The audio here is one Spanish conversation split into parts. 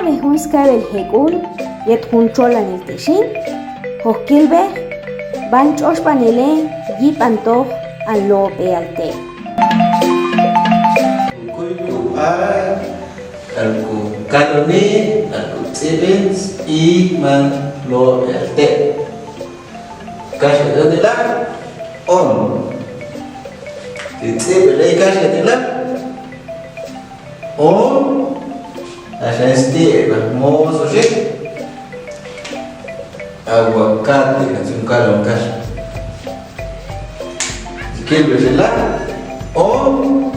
huisca del hekun, yet junchola en el teshin, hoskilbe, banchosh panele, yip antoh, al lope al te. Alku kaloni, alku tsibins, I man lo al te. Kasih adalah on. Tsibin lagi kasih adalah on. Asal este mau sosial aguacate kan sungkal ongkas. Jika berselah on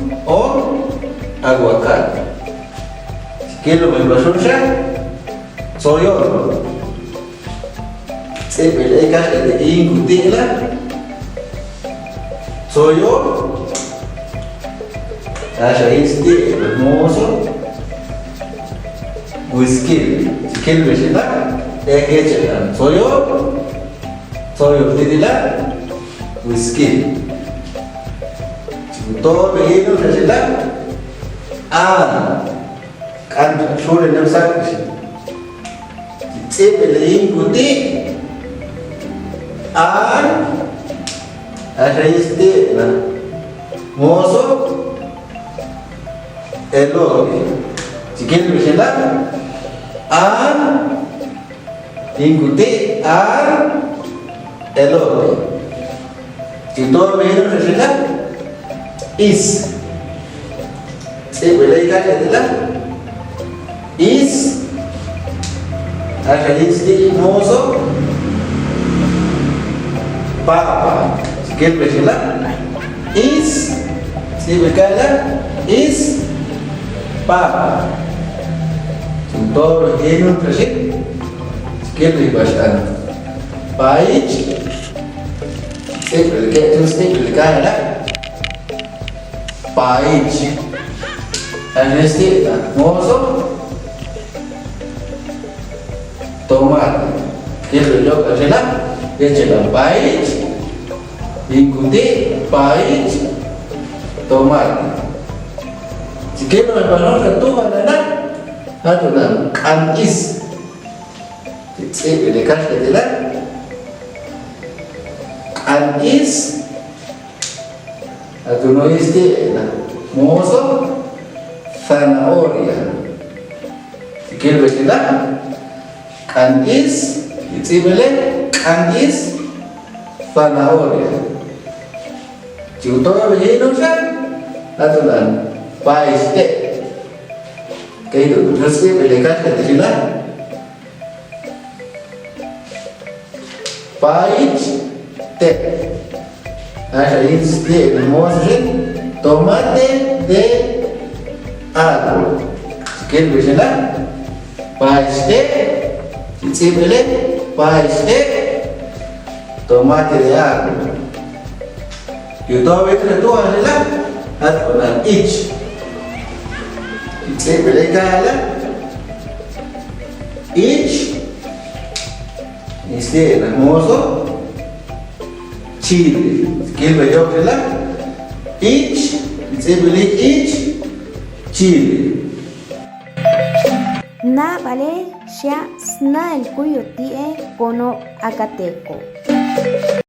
aguacate. Jika lo berbahasa soyor. Sebelum ikas ada ikuti lah soyor. Asal este mau Whisky, chicken besida, jalan. Soyo tidila, whisky. Contoh begini besida, kan sudah nampak sih. Sebelum ikuti, ada istilah, moso, elok. Chicken besida. Ikuti elote. Contoh begini saja. Is. Sebelum ikan adalah is. Ada isti mozo. Papa. Chicken besida. Is. Sebelum is. Papa. Contoh begini saja. Sekali bahasa baik. Sekali ada baik. Anesti mozo tomat. Kita jawab adalah dia baik. Ikuti baik tomat. Jika berpanon ketua adalah kan is. Sebelum kasih adalah kan is atau noise dia mozo zanahoria. Jika berselah kan is sebelum kan is zanahoria. Contoh begini kan atau pais deh. Kayak itu terus sebelum kasih adalah pais te. Ada este mozo tomate de árbol. ¿Qué es eso? Pais de sebelum pais de tomate de árbol. Yo todavía creo adalah atau ich. Sebelum adalah ich. Este hermoso chile. ¿Qué veo que la? Ich, chile. Na vale, ya sna el cuyo tie cono acateco.